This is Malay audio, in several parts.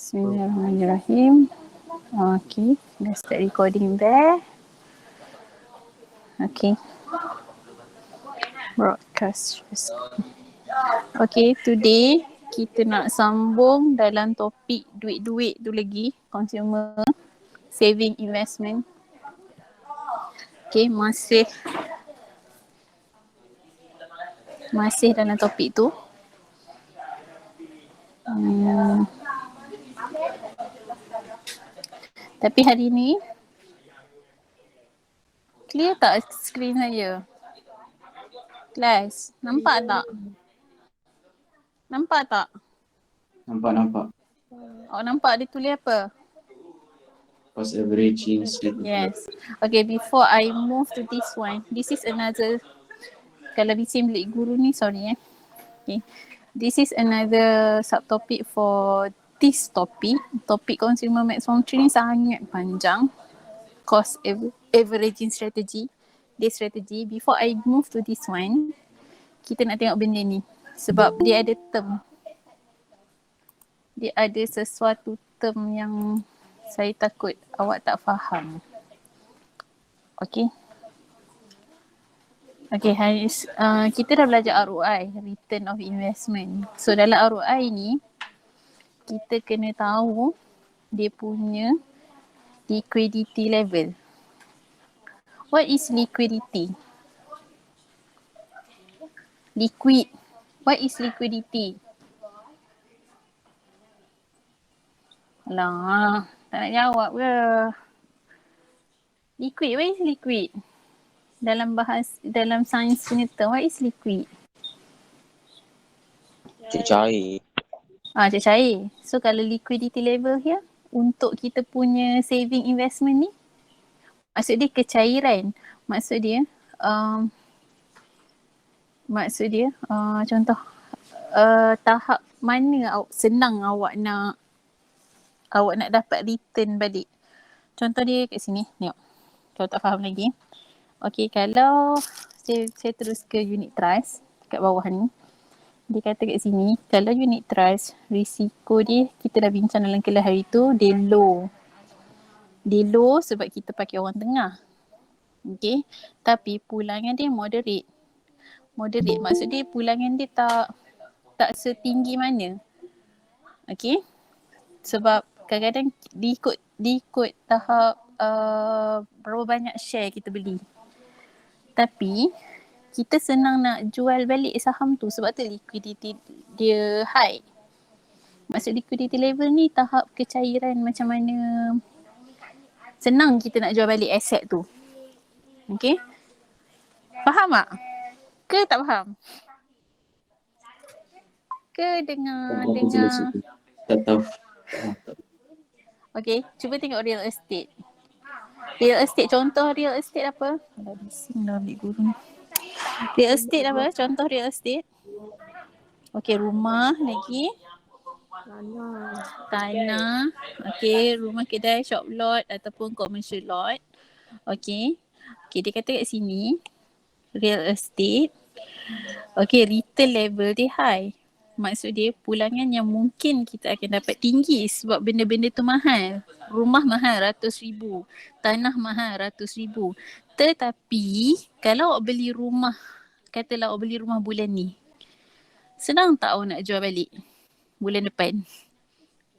Bismillahirrahmanirrahim. Okay, let's start recording there. Okay, broadcast. Okay, today kita nak sambung dalam topik duit-duit tu lagi, consumer saving investment. Okay, masih dalam topik tu. Tapi hari ni clear tak screen saya? Kelas, nampak tak? Nampak tak? Nampak. Awak nampak dia tulis apa? Cost averaging split. Yes. Okay, before I move to this one, this is another, kalau bising bilik guru ni, sorry Okay. This is another subtopic for this topic. Topik consumer maximum tree ni sangat panjang. Cost averaging strategy. This strategy. Before I move to this one, kita nak tengok benda ni. Sebab dia ada term. Dia ada sesuatu term yang saya takut awak tak faham. Okay. Okay, kita dah belajar ROI, Return of Investment. So dalam ROI ni, kita kena tahu dia punya liquidity level. What is liquidity? Liquid. What is liquidity? Alah, tak nak jawab ke? Liquid, what is liquid? Dalam sains punya term, what is liquid? Cair. Cair. So kalau liquidity level here, untuk kita punya saving investment ni, maksud dia kecairan. Maksud dia contoh tahap mana senang awak nak dapat return balik. Contoh dia kat sini, tengok. Kalau tak faham lagi. Okay, kalau saya terus ke unit trust kat bawah ni. Dia kata kat sini, kalau unit trust, risiko dia, kita dah bincang dalam kelas hari tu, dia low. Dia low sebab kita pakai orang tengah. Okay, tapi pulangan dia moderate. Moderate maksud dia pulangan dia tak setinggi mana. Okay, sebab kadang-kadang diikut tahap berapa banyak share kita beli. Tapi kita senang nak jual balik saham tu sebab tu liquidity dia high. Maksud liquidity level ni tahap kecairan macam mana senang kita nak jual balik aset tu. Okay, faham tak? Ke tak faham? Ke dengar? Tak tahu. Okay, cuba tengok real estate. Real estate, contoh real estate apa? Dah bising dah ambil guru ni. Real estate apa? Contoh real estate. Okay, rumah lagi. Tanah. Okay, rumah kedai, shop lot ataupun commercial lot. Okay. Okay, dia kata kat sini, real estate. Okay, return level dia high. Maksud dia pulangan yang mungkin kita akan dapat tinggi sebab benda-benda tu mahal. Rumah mahal RM100,000. Tanah mahal RM100,000. Tetapi kalau awak beli rumah, katalah awak beli rumah bulan ni, senang tak awak nak jual balik bulan depan?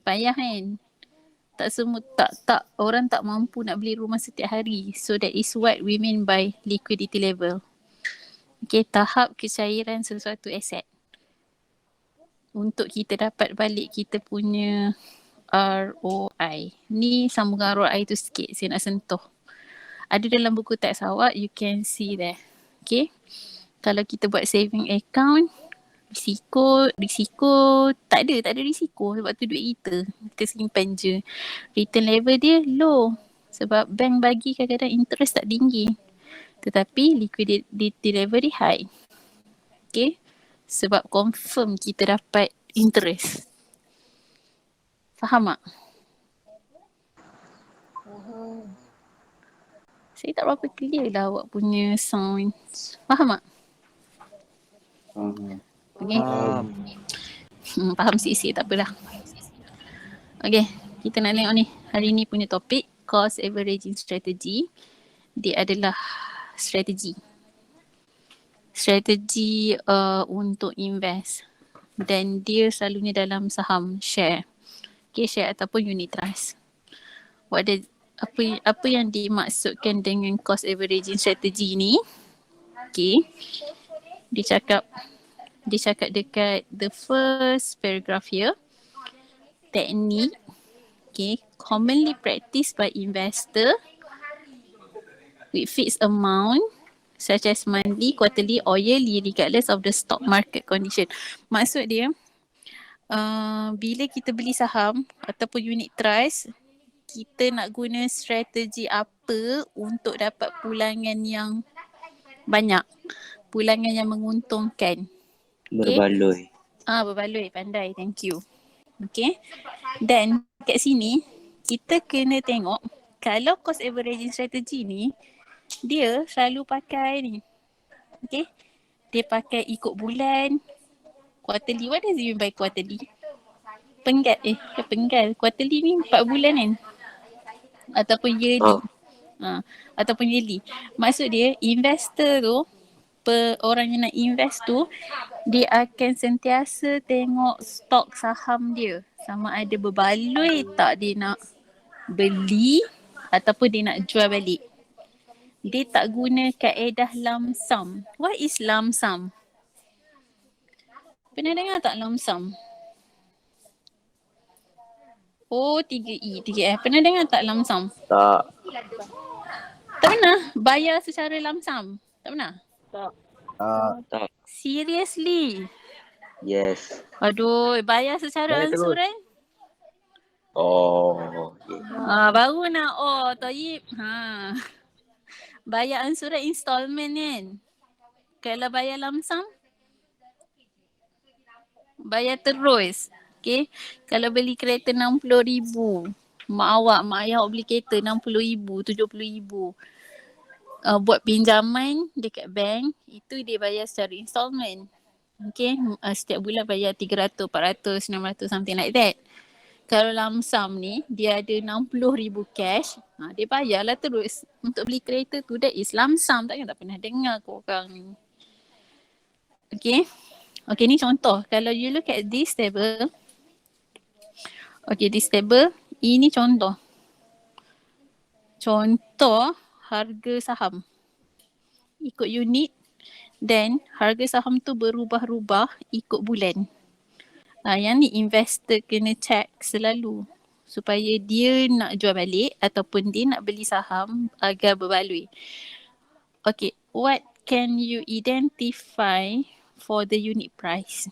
Payah kan? Tak orang tak mampu nak beli rumah setiap hari. So that is what we mean by liquidity level. Okay, tahap kecairan sesuatu aset. Untuk kita dapat balik kita punya ROI. Ni sambungan ROI tu sikit saya nak sentuh. Ada dalam buku teks awak, you can see there. Okay. Kalau kita buat saving account, risiko tak ada risiko sebab tu duit kita simpan je. Return level dia low sebab bank bagi kadang-kadang interest tak tinggi. Tetapi liquidity level dia high. Okay. Sebab confirm kita dapat interest. Faham tak? Saya tak berapa clear lah awak punya sound. Faham tak? Okay. Faham sikit-sikit, tak apalah. Okay, kita nak tengok ni. Hari ni punya topik cost averaging strategy. Dia adalah strategi. Strategi untuk invest. Dan dia selalunya dalam saham share. Okay, share ataupun unit trust. Apa yang dimaksudkan dengan cost averaging strategy ni? Okay, dia cakap dekat the first paragraph here. Teknik, okay, commonly practiced by investor with fixed amount such as monthly, quarterly or yearly regardless of the stock market condition. Maksud dia, bila kita beli saham ataupun unit trust, kita nak guna strategi apa untuk dapat pulangan yang banyak, pulangan yang menguntungkan. Berbaloi. Berbaloi, pandai, thank you. Okay, dan kat sini kita kena tengok kalau cost averaging strategy ni dia selalu pakai ni. Okay, dia pakai ikut bulan, quarterly. What does it mean by quarterly? Penggal. Quarterly ni 4 bulan kan? Ataupun yearly. Ataupun yearly. Maksud dia investor tu, orang yang nak invest tu, dia akan sentiasa tengok stok saham dia. Sama ada berbaloi tak dia nak beli ataupun dia nak jual balik. Dia tak guna kaedah lump sum. What is lump sum? Pernah dengar tak lump sum? Oh, 3E, 3F. Pernah dengar tak lump sum? Tak. Tak pernah? Bayar secara lump sum? Tak pernah? Tak. Seriously? Yes. Aduh, bayar secara ansuran? Oh. Okay. Baru nak Taib. Bayar ansuran installment kan? Kalau bayar lump sum, bayar terus. Okay. Kalau beli kereta 60,000, mak ayah beli kereta 60,000, 70,000. Buat pinjaman dekat bank, itu dia bayar secara installment. Okay. Setiap bulan bayar 300, 400, 600, something like that. Kalau lump sum ni, dia ada 60,000 cash, dia bayarlah terus untuk beli kereta tu. That is lump sum. Tak pernah dengar korang ni. Okay. Okay, ni contoh. Kalau you look at this table. Okay, this table. Ini contoh. Contoh harga saham. Ikut unit. Dan harga saham tu berubah-ubah ikut bulan. Yang ni investor kena check selalu. Supaya dia nak jual balik ataupun dia nak beli saham agar berbaloi. Okay, what can you identify for the unit price?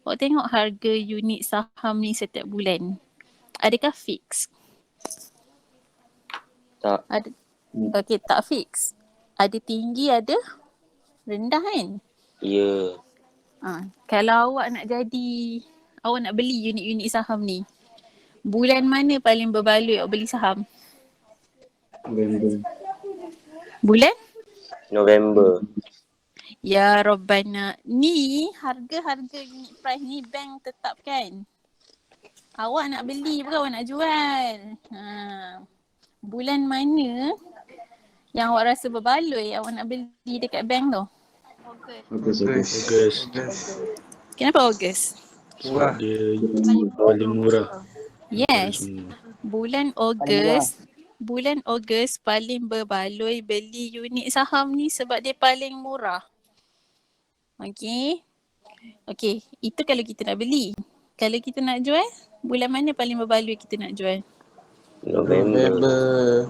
Awak tengok harga unit saham ni setiap bulan. Adakah fix? Tak. Okay, tak fix. Ada tinggi, ada rendah kan? Ya. Kalau awak nak beli unit-unit saham ni, bulan mana paling berbaloi awak beli saham? Bulan? November. Ya Rabbana. Ni harga-harga unit price ni bank tetapkan. Awak nak beli bukan awak nak jual. Bulan mana yang awak rasa berbaloi awak nak beli dekat bank tu? Ogos. Kenapa Ogos? Sebab dia paling murah. Yes. Bulan Ogos paling berbaloi beli unit saham ni sebab dia paling murah. Okay, itu kalau kita nak beli. Kalau kita nak jual, bulan mana paling berbaloi kita nak jual? November.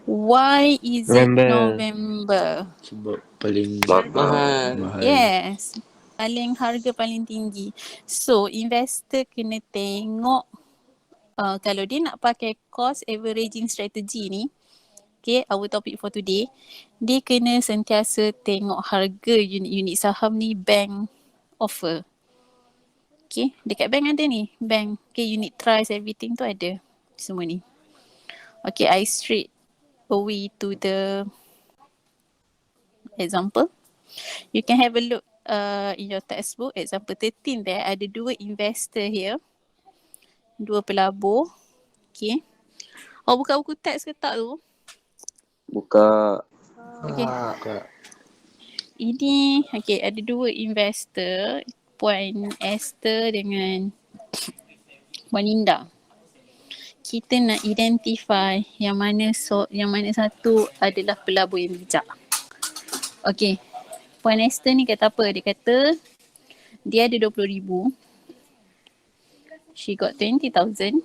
Why is it November? Sebab paling Mahal. Yes, harga paling tinggi. So investor kena tengok kalau dia nak pakai cost averaging strategy ni, okay, our topic for today, dia kena sentiasa tengok harga unit-unit saham ni bank offer. Okay, dekat bank ada ni, bank, okay, unit trust, everything tu ada semua ni. Okay, I straight away to the example. You can have a look in your textbook, example 13 there, ada 2 investor here. 2 pelabur. Okay. Awak buka buku teks ke tak tu? Buka. Okay. Kak. Ini, okay, ada 2 investor. Puan Esther dengan Puan Linda. Kita nak identify yang mana satu adalah pelabur yang bijak. Okay. Puan Esther ni kata apa? Dia kata dia ada 20,000. She got 20,000.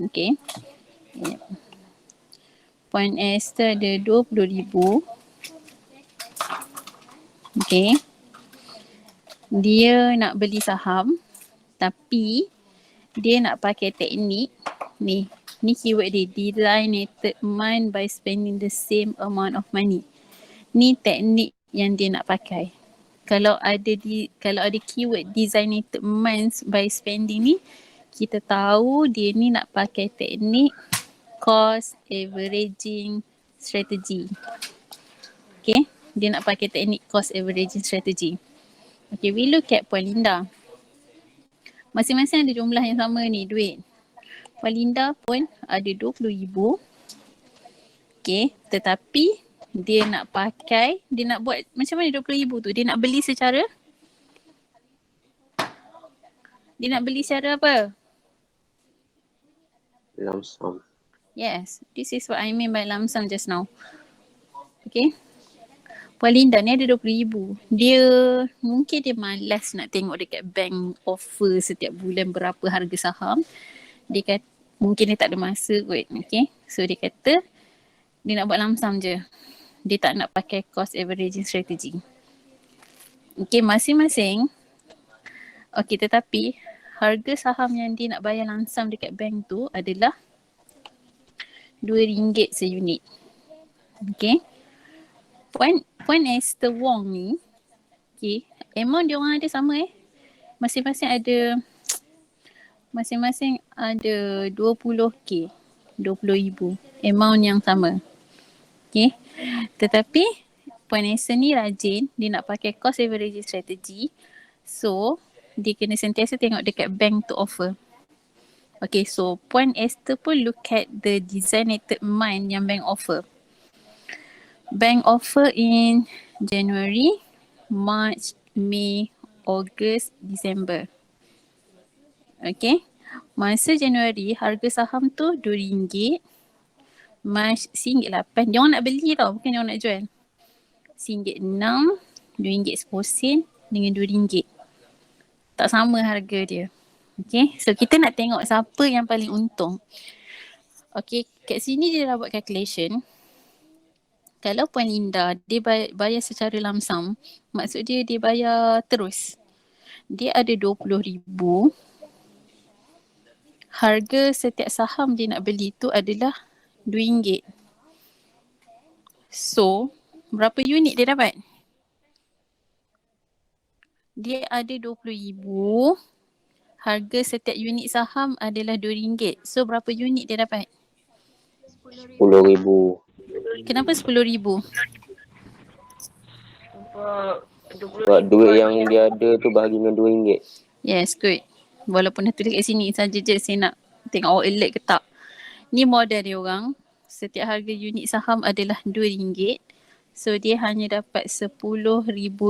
Okay. Yeah. Puan Esther ada 20,000. Okay. Dia nak beli saham tapi dia nak pakai teknik ni. Ni keyword dia, designated mind by spending the same amount of money. Ni teknik yang dia nak pakai. Kalau ada keyword designated minds by spending ni, kita tahu dia ni nak pakai teknik cost averaging strategy. Okay, dia nak pakai teknik cost averaging strategy. Okay, we look at Puan Linda. Masing-masing ada jumlah yang sama ni, duit. Puan Linda pun ada 20,000. Okay, tetapi dia nak buat macam mana 20,000 tu? Dia nak beli secara apa? Lump sum. Yes, this is what I mean by lump sum just now. Okay. Puan Linda ni ada 20,000. Mungkin dia malas nak tengok dekat bank offer setiap bulan berapa harga saham. Mungkin dia tak ada masa kot. Okay. So dia kata dia nak buat lump sum je. Dia tak nak pakai cost averaging strategy. Okay, masing-masing. Okay, tetapi harga saham yang dia nak bayar lump sum dekat bank tu adalah RM2 seunit. Okay. Puan Esther Wong ni, okay, amount dia orang ada sama Masing-masing ada 20K, 20,000. Amount yang sama. Okay. Tetapi Puan Esther ni rajin, dia nak pakai cost averaging strategy. So, dia kena sentiasa tengok dekat bank to offer. Okay, so Puan Esther pun look at the designated mind yang bank offer. Bank offer in January, March, May, August, December. Okay. Masa Januari harga saham tu RM2. March RM8. Dia orang nak beli tau, bukan dia orang nak jual. RM6, RM2.10 dengan RM2. Tak sama harga dia. Okay. So kita nak tengok siapa yang paling untung. Okay. Kat sini dia dah buat calculation. Kalau Puan Linda, dia bayar secara lump sum, maksud dia bayar terus. Dia ada 20,000. Harga setiap saham dia nak beli tu adalah RM2. So, berapa unit dia dapat? Dia ada 20,000. Harga setiap unit saham adalah RM2. So, berapa unit dia dapat? 10,000. Kenapa 10,000? Sebab duit yang dia ada tu bahagi dengan RM2. Yes, good. Walaupun dah tulis kat sini saja je saya nak tengok awak alert ke tak. Ni model dia orang. Setiap harga unit saham adalah RM2. So dia hanya dapat 10,000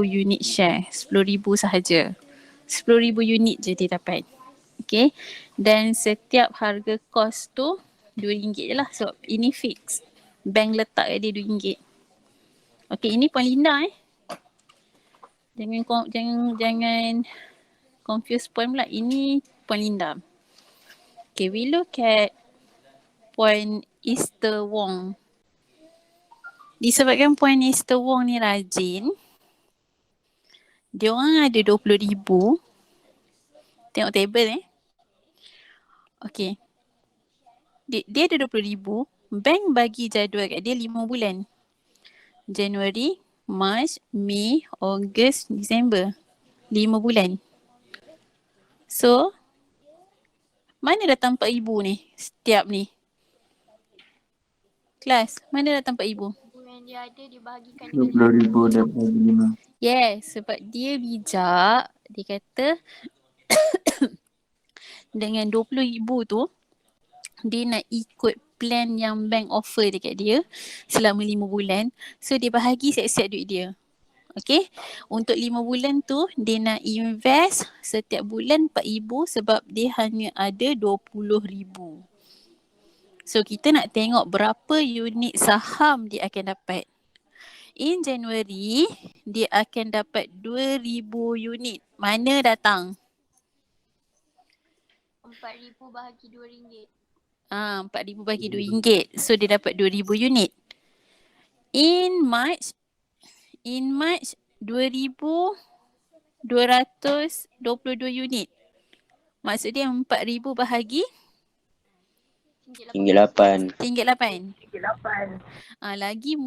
unit share. 10,000 sahaja. 10,000 unit je dia dapat. Okay. Dan setiap harga kos tu RM2 je lah. So ini fix. Bank letak kat dia RM2. Okay, ini Puan Linda Jangan confuse Puan pula. Ini Puan Linda. Okay, we look at Puan Esther Wong. Disebabkan Puan Esther Wong ni rajin, dia orang ada 20,000. Tengok table Okay. Dia ada 20,000. Bank bagi jadual kat dia 5 bulan. Januari, March, May, August, December. 5 bulan. So, mana datang 4,000 ni? Setiap ni. Kelas, mana datang 4,000? Yang dia ada dibahagikan 20,000 dapat 5. Yes, sebab dia bijak. Dia kata dengan 20,000 tu, dia nak ikut plan yang bank offer dekat dia selama 5 bulan. So dia bahagi siap-siap duit dia. Okay. Untuk 5 bulan tu dia nak invest setiap bulan 4,000 sebab dia hanya ada 20,000. So kita nak tengok berapa unit saham dia akan dapat. In January, dia akan dapat 2,000 unit. Mana datang? 4,000 bahagi RM2. 4,000 bagi RM2. So dia dapat 2,000 unit. In March 2,222 unit. Maksud dia 4,000 bahagi RM8. RM8. Lagi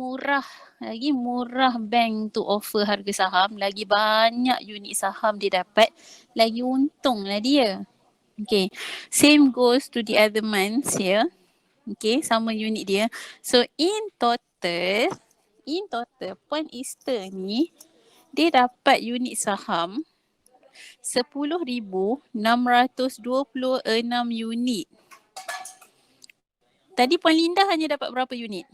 murah bank tu offer harga saham, lagi banyak unit saham dia dapat, lagi untung lah dia. Okay, same goes to the other months here. Okay, sama unit dia. So in total Point Easter ni dia dapat unit saham 10,626 unit. Tadi Puan Linda hanya dapat berapa unit?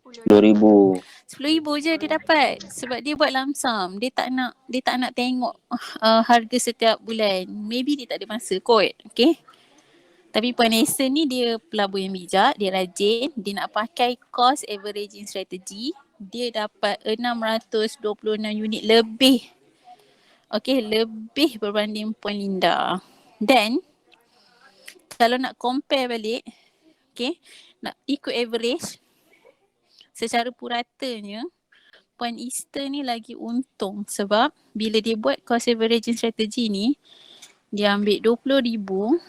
10,000. 10,000 je dia dapat sebab dia buat lump sum. Dia tak nak tengok harga setiap bulan. Maybe dia tak ada masa kot. Okay. Tapi Puan Nesa ni dia pelabur yang bijak, dia rajin, dia nak pakai cost averaging strategy. Dia dapat 626 unit lebih. Okay, lebih berbanding Puan Linda. Then, kalau nak compare balik, okay, nak ikut average, secara puratanya, Puan Easter ni lagi untung sebab bila dia buat cost averaging strategy ni, dia ambil 20,000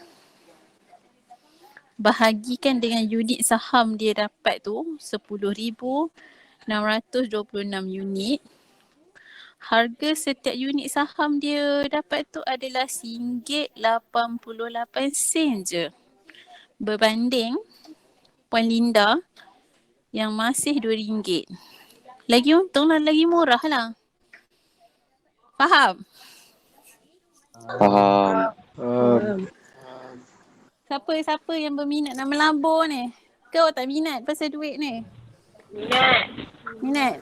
bahagikan dengan unit saham dia dapat tu 10,626 unit. Harga setiap unit saham dia dapat tu adalah RM1.88 je. Berbanding Puan Linda yang masih RM2. Lagi untung lah, lagi murah lah. Faham? Faham. Siapa yang berminat nak melabur ni? Kau tak minat pasal duit ni? Minat?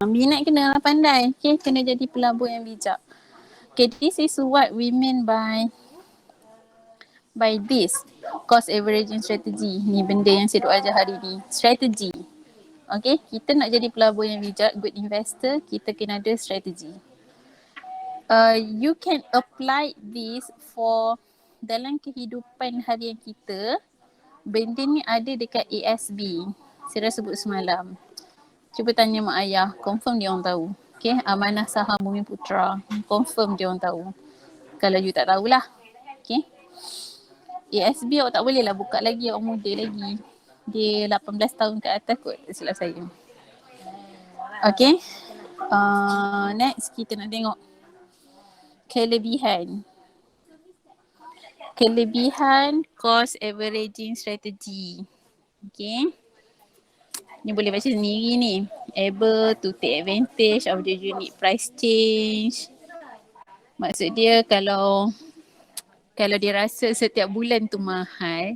Minat kena pandai. Okay, kena jadi pelabur yang bijak. Okay, this is what we mean by this cost averaging strategy. Ni benda yang saya duk ajar hari ni. Strategy. Okay, kita nak jadi pelabur yang bijak, good investor, kita kena ada strategi. You can apply this for dalam kehidupan harian kita. Benda ni ada dekat ASB. Saya dah sebut semalam. Cuba tanya mak ayah, confirm dia orang tahu. Okay, Amanah Saham Bumi Putra, confirm dia orang tahu. Kalau you tak tahulah. Okay. ASB awak tak boleh lah buka lagi, awak muda lagi. Dia 18 tahun ke atas kot, silap saya. Okay. Next kita nak tengok kelebihan cost averaging strategy. Okay. Ni boleh baca sendiri ni. Able to take advantage of the unique price change. Maksud dia kalau dia rasa setiap bulan tu mahal,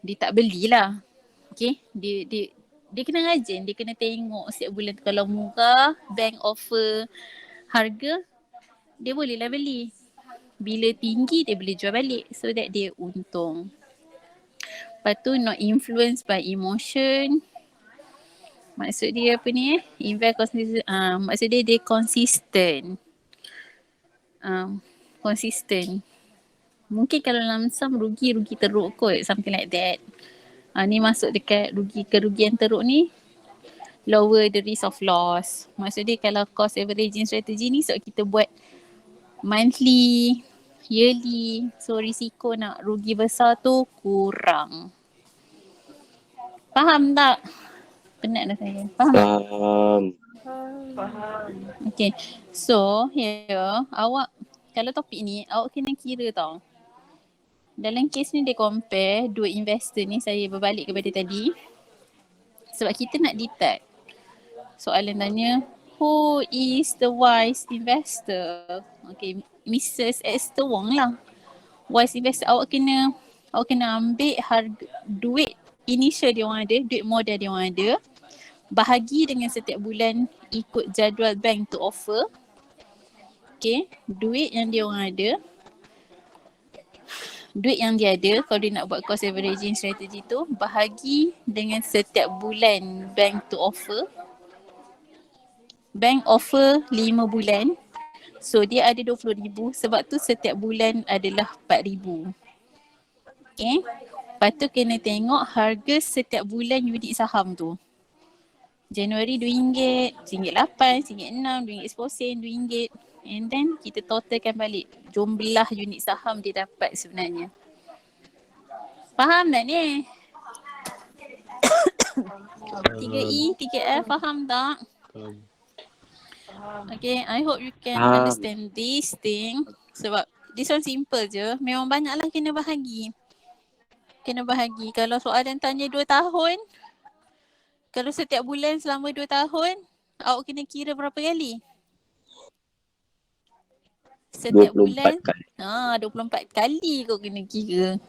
dia tak belilah. Okay. Dia kena rajin, dia kena tengok setiap bulan tu kalau murah, bank offer harga, dia bolehlah beli. Bila tinggi dia boleh jual balik so that dia untung. Lepas tu not influenced by emotion. Maksud dia apa ni invest consistent. Maksud dia consistent. Consistent. Mungkin kalau lump sum rugi teruk kot, something like that. Ni masuk dekat kerugian teruk ni, lower the risk of loss. Maksud dia kalau cost averaging strategy ni sebab kita buat monthly, yearly, so risiko nak rugi besar tu kurang. Faham tak? Penat dah saya. Faham? Okay, so here awak kalau topik ni awak kena kira tau. Dalam kes ni dia compare dua investor ni, saya berbalik kepada tadi. Sebab kita nak detect. Soalan tanya, who is the wise investor? Okay, Mrs. Esther Wong lah. Wise investor, awak kena ambil harga duit initial dia orang ada, duit modal dia orang ada, bahagi dengan setiap bulan ikut jadual bank to offer. Okay, duit yang dia ada, kalau dia nak buat cost averaging strategy tu, bahagi dengan setiap bulan bank to offer. Bank offer 5 bulan. So dia ada 20,000, sebab tu setiap bulan adalah 4,000. Okay. Lepas tu kena tengok harga setiap bulan unit saham tu. Januari RM2, RM8, RM6, RM10, RM2. And then kita totalkan balik jumlah unit saham dia dapat sebenarnya. Faham tak ni? 3E, 3F, faham tak? Okay, I hope you can understand this thing. Sebab this one simple je. Memang banyaklah kena bahagi. Kalau soalan tanya 2 tahun, kalau setiap bulan selama 2 tahun, awak kena kira berapa kali? Setiap 24 bulan? kali. 24 kali kau kena kira.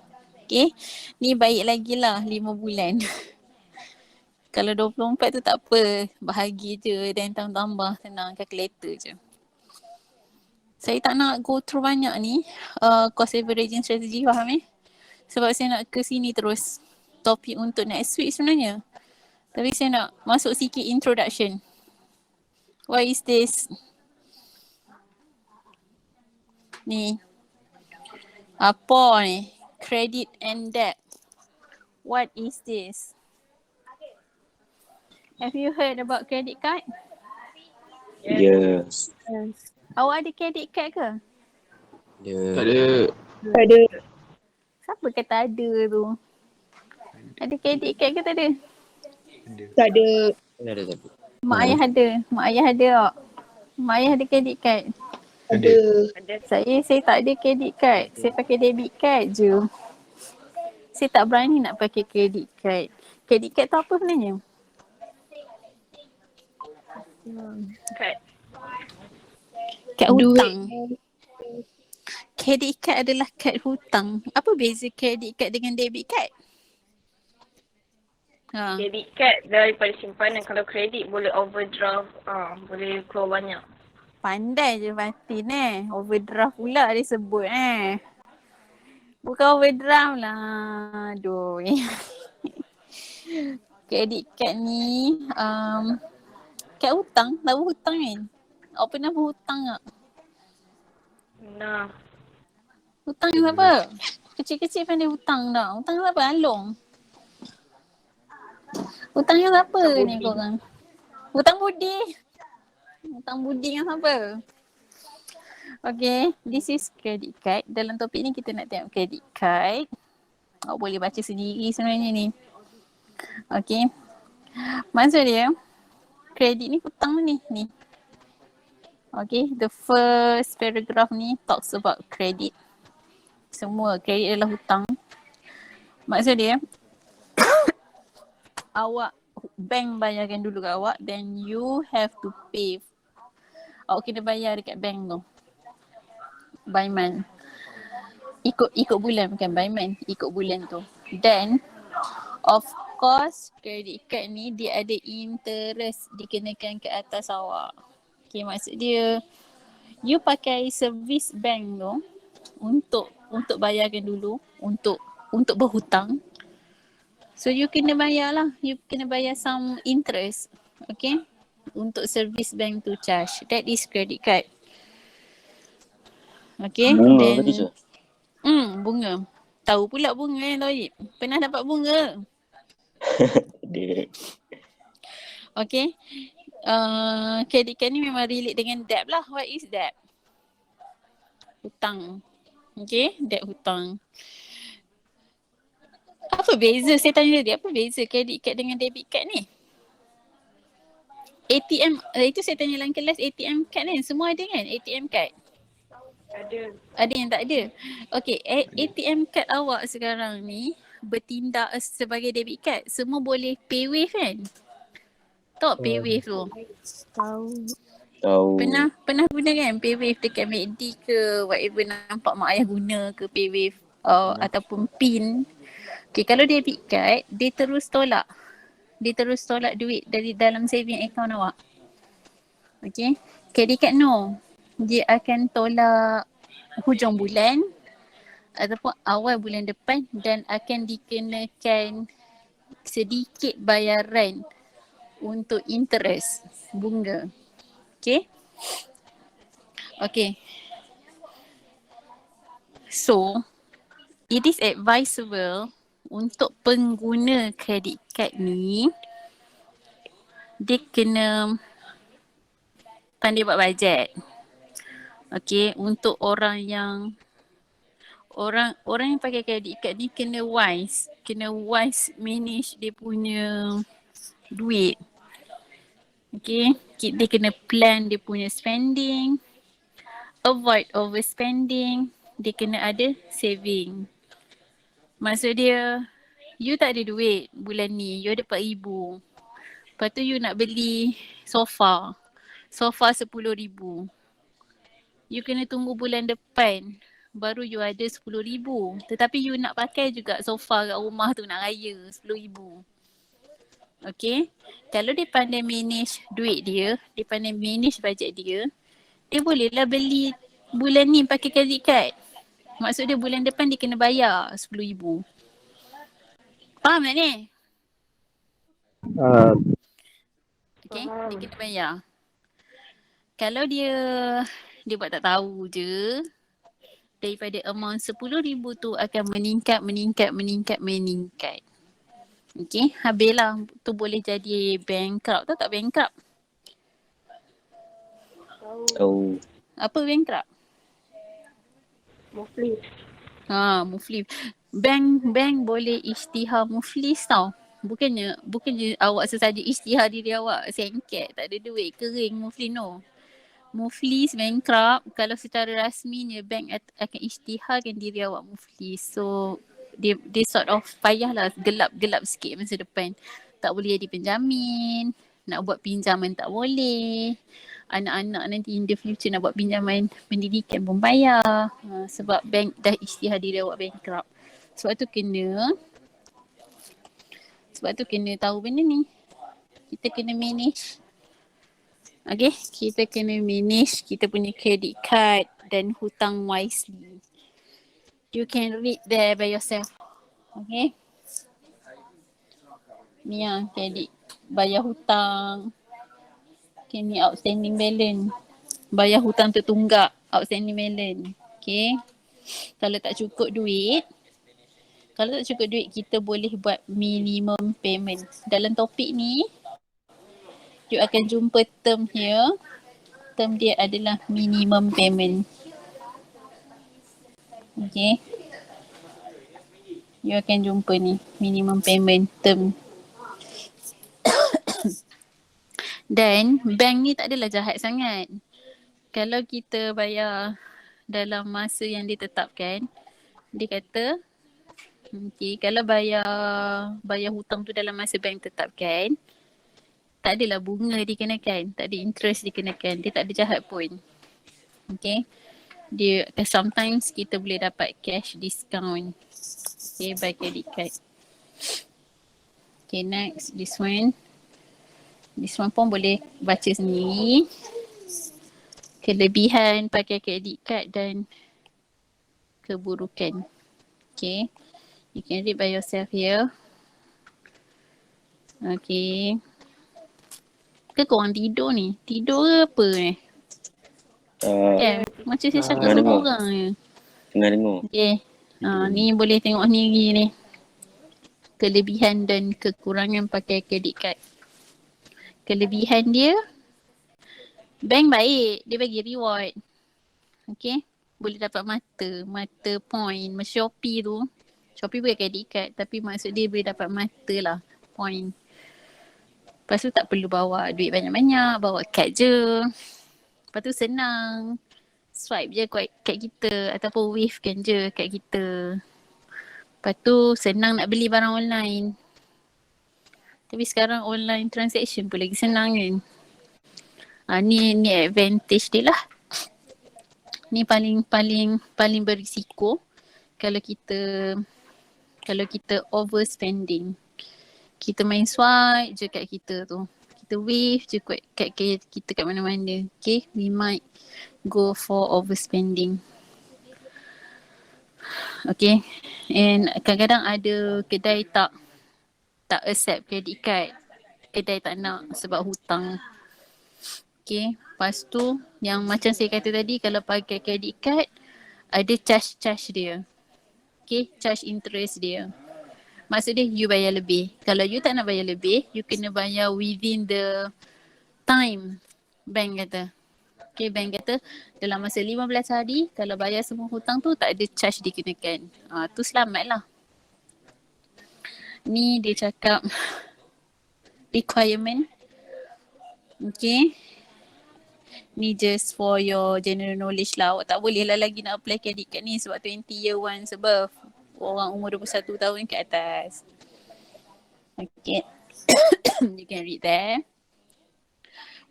Okay, ni baik lagi lah 5 bulan. Kalau 24 tu tak apa, bahagi je dan tambah senang, calculator je. Saya tak nak go through banyak ni cost averaging strategy, faham Sebab saya nak ke sini terus, topik untuk next week sebenarnya. Tapi saya nak masuk sikit introduction. What is this? Ni. Apa ni? Credit and debt. What is this? Have you heard about credit card? Yes. Awak ada credit card ke? Yeah. Ada. Siapa kata ada tu? Ada credit card ke tak ada? Tak ada. Ada tapi. Mak ayah ada. Mak ayah ada tak? Mak ayah ada credit card. Ada. Saya tak ada credit card. Saya pakai debit card je. Saya tak berani nak pakai credit card. Credit card tu apa sebenarnya? Kad hutang. Credit card adalah kad hutang. Apa beza credit card dengan debit card? Debit card daripada simpanan. Kalau kredit boleh overdraft, boleh keluar banyak. Pandai je Fatin Overdraft pula dia sebut Bukan overdraft lah. Aduh. Credit card ni kad hutang. Tahu hutang kan? Awak pernah berhutang tak? Nah. Hutang yang apa? Kecil-kecil pandai hutang tak? Hutang yang apa? Along. Hutang yang apa ni korang? Hutang budi. Hutang budi yang apa? Okay, this is credit card. Dalam topik ni kita nak tengok credit card. Awak boleh baca sendiri sebenarnya ni. Okay. Maksud dia, kredit ni hutang ni. Okay, the first paragraph ni talks about credit. Semua kredit adalah hutang. Maksud dia, awak, bank bayarkan dulu kat awak, then you have to pay. Awak kena bayar dekat bank tu. By month. Ikut bulan, bukan by month. Ikut bulan tu. Then, of course, credit card ni dia ada interest dikenakan ke atas awak. Okay, maksud dia, you pakai service bank tu untuk bayarkan dulu, untuk berhutang. So you kena bayar lah, you kena bayar some interest, okay, untuk service bank tu charge. That is credit card. Okay, Bunga then ke tu? bunga. Tahu pula bunga Toyib. Pernah dapat bunga? Dia. Okay. Credit card ni memang relate dengan debt lah. What is debt? Hutang. Okay, debt hutang. Apa beza? Saya tanya dia, apa beza credit card dengan debit card ni? ATM, itu saya tanya dalam kelas, ATM card kan? Semua ada kan ATM card? Ada yang tak ada. Okay, ATM card awak sekarang ni bertindak sebagai debit card. Semua boleh pay wave kan? Tahu pay wave tu? Tahu. Pernah guna kan PayWave dekat MACD ke whatever, nampak mak ayah guna ke PayWave ataupun PIN. Okay, kalau debit card, dia terus tolak. Dia terus tolak duit dari dalam saving account awak. Okay. Credit card no. Dia akan tolak hujung bulan ataupun awal bulan depan dan akan dikenakan sedikit bayaran untuk interest, bunga. Okay. Okay. So, it is advisable untuk pengguna credit card ni, dia kena pandai buat bajet. Okay, untuk orang yang pakai credit card ni kena wise manage dia punya duit. Okay, dia kena plan dia punya spending, avoid overspending, dia kena ada saving. Maksud dia, you tak ada duit bulan ni, you ada 4,000. Lepas tu you nak beli sofa 10,000. You kena tunggu bulan depan baru you ada 10,000. Tetapi you nak pakai juga sofa kat rumah tu, nak raya 10,000. Okay, kalau dia pandai manage duit dia pandai manage bajet dia bolehlah beli bulan ni pakai credit card. Maksud dia bulan depan dia kena bayar 10,000. Faham tak ni? Okay, dia kena bayar. Kalau dia buat tak tahu je, daripada amount 10,000 tu akan meningkat. Okay, habislah tu boleh jadi bankrupt. Tahu tak bankrupt? Tahu. Apa bankrupt? Muflis. Muflis. Bank boleh isytihar muflis tau. Bukannya awak sesaja isytihar diri awak sengket, tak ada duit, kering muflis, no. Muflis bankrupt kalau secara rasminya bank akan isytiharkan diri awak muflis. So dia sort of payahlah gelap sikit masa depan. Tak boleh jadi penjamin, nak buat pinjaman tak boleh. Anak-anak nanti in the future nak buat pinjaman pendidikan pun payah. Sebab bank dah isytihar diri awak bankrupt. Sebab tu kena tahu benda ni. Kita kena manage. Okay, kita kena manage kita punya credit card dan hutang wisely. You can read there by yourself. Okay. Ni credit, bayar hutang. Okay, ni outstanding balance. Bayar hutang tertunggak, outstanding balance. Okay. Kalau tak cukup duit, kita boleh buat minimum payment. Dalam topik ni, you akan jumpa term here. Term dia adalah minimum payment. Okay. You akan jumpa ni, minimum payment term. Dan bank ni tak adalah jahat sangat. Kalau kita bayar dalam masa yang ditetapkan, dia kata, okay, kalau bayar hutang tu dalam masa bank tetapkan, tak adalah bunga dikenakan, tak ada interest dikenakan, dia tak ada jahat pun. Okay, dia sometimes kita boleh dapat cash discount, okay, by credit card. Okay, next, this one pun boleh baca sendiri. Kelebihan pakai credit card dan keburukan. Okay, you can read by yourself here. Okay. Ke korang tidur ni? Tidur ke apa ni? Macam saya cakap sama orang je. Tengah dengar. Okay. Ni boleh tengok sendiri ni. Kelebihan dan kekurangan pakai credit card. Kelebihan dia, bank baik. Dia bagi reward. Okay. Boleh dapat mata point. Macam Shopee tu. Shopee boleh credit card tapi maksud dia boleh dapat mata lah. Point. Lepas tu tak perlu bawa duit banyak-banyak, bawa kad je. Lepas tu senang. Swipe je kad kita ataupun wavekan je kad kita. Lepas tu senang nak beli barang online. Tapi sekarang online transaction pun lagi senang kan. Ni advantage dia lah. Ni paling berisiko kalau kita overspending. Kita main swipe je kat kita tu. Kita wave je kat kita kat mana-mana. Okay, we might go for overspending. Okay, and kadang-kadang ada kedai tak accept credit card. Kedai tak nak sebab hutang. Okay, lepas tu yang macam saya kata tadi, kalau pakai credit card ada charge dia. Okay, charge interest dia. Maksud dia you bayar lebih. Kalau you tak nak bayar lebih, you kena bayar within the time, bank kata. Okay, bank kata dalam masa 15 hari kalau bayar semua hutang tu tak ada charge dikenakan. Tu selamat lah. Ni dia cakap requirement. Okay. Ni just for your general knowledge lah. Awak tak boleh lah lagi nak apply credit card ni sebab 20 year once above. Orang umur 21 tahun ke atas. Okay. You can read there.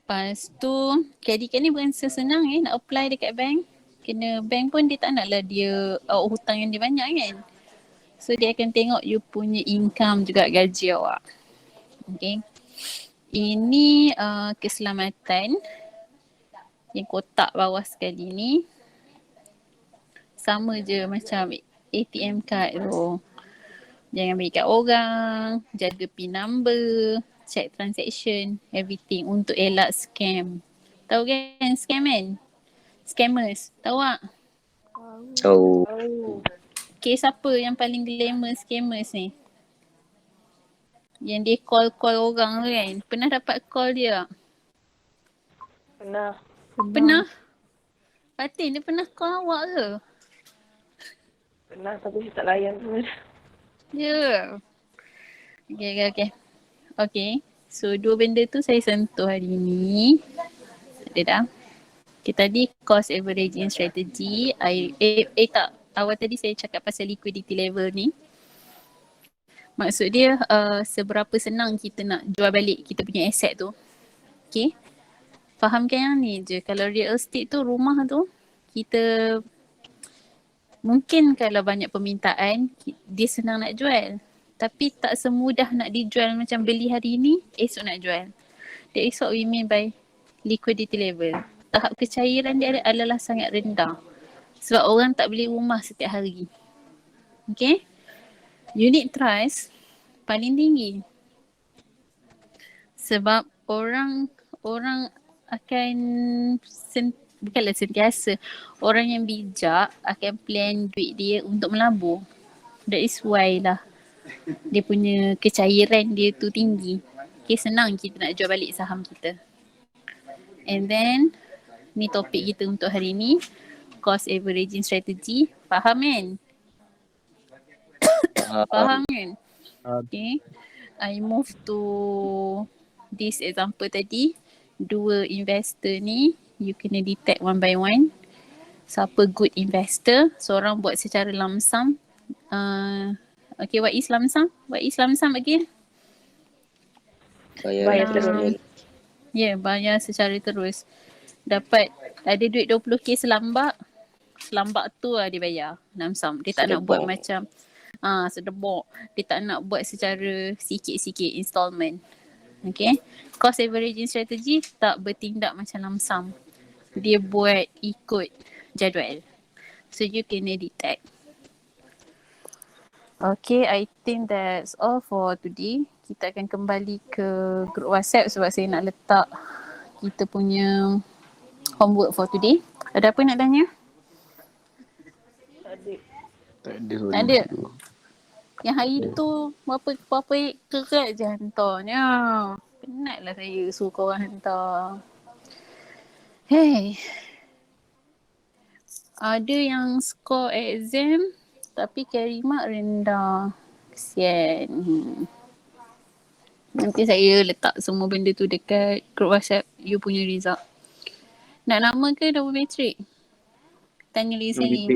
Lepas tu credit card ni bukan sesenang nak apply dekat bank. Kena bank pun dia tak nak lah dia hutang yang dia banyak kan. So dia akan tengok you punya income juga, gaji awak. Okay. Ini keselamatan yang kotak bawah sekali ni. Sama je macam ATM card tu. Jangan bagi kat orang, jaga PIN number, check transaction, everything untuk elak scam. Tahu kan scam kan? Scammers, tahu tak? Tahu. Kes apa yang paling glamour scammers ni? Yang dia call orang tu kan? Pernah dapat call dia tak? Pernah? Fatin, dia pernah call awak ke? Pernah tapi saya tak layan pun. Ya. Okay. So dua benda tu saya sentuh hari ni. Ada dah. Okay, tadi cost averaging strategy. Tak. Awal tadi saya cakap pasal liquidity level ni. Maksud dia seberapa senang kita nak jual balik kita punya aset tu. Okay. Fahamkan yang ni je. Kalau real estate tu, rumah tu, kita mungkin kalau banyak permintaan, dia senang nak jual. Tapi tak semudah nak dijual macam beli hari ni, esok nak jual. That is what we mean by liquidity level. Tahap kecairan dia adalah sangat rendah. Sebab orang tak beli rumah setiap hari. Okay? Unit trust paling tinggi. Sebab orang akan bukanlah sentiasa, orang yang bijak akan plan duit dia untuk melabur. That is why lah dia punya kecairan dia tu tinggi. Okay, senang kita nak jual balik saham kita. And then ni topik kita untuk hari ni, cost averaging strategy. Faham kan? Faham kan? Okay, I move to this example tadi. Dua investor ni, you kena detect one by one. Siapa good investor? Seorang buat secara lump sum. Okay, what is lump sum? What is lump sum again? Bayar terus. Bayar secara terus. Dapat ada duit 20k selambak tu lah dia bayar lump sum. Dia tak nak buat macam sedebok. Dia tak nak buat secara sikit-sikit installment. Okay. Cost averaging strategy tak bertindak macam lump sum. Dia buat ikut jadual. So you kena detect. Okay, I think that's all for today. Kita akan kembali ke group WhatsApp sebab saya nak letak kita punya homework for today. Ada apa nak tanya? Tak ada. Tak ada. Yang hari tu berapa kerat je hantarnya. Penatlah saya suruh korang hantar. Hey. Ada yang score exam tapi carry mark rendah. Kesian. Nanti saya letak semua benda tu dekat group WhatsApp you punya result. Nak nama ke double matric? Tanya lagi sekali.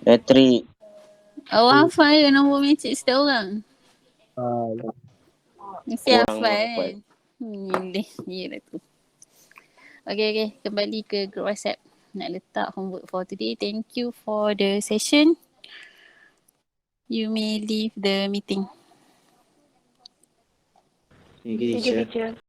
Matric. Awak hafal ke nombor matric setiap orang? Mesti Kurang hafal hafal. kan? Yelah tu. Okay. Kembali ke group WhatsApp. Nak letak homework for today. Thank you for the session. You may leave the meeting. Thank you, Thank you, teacher. teacher.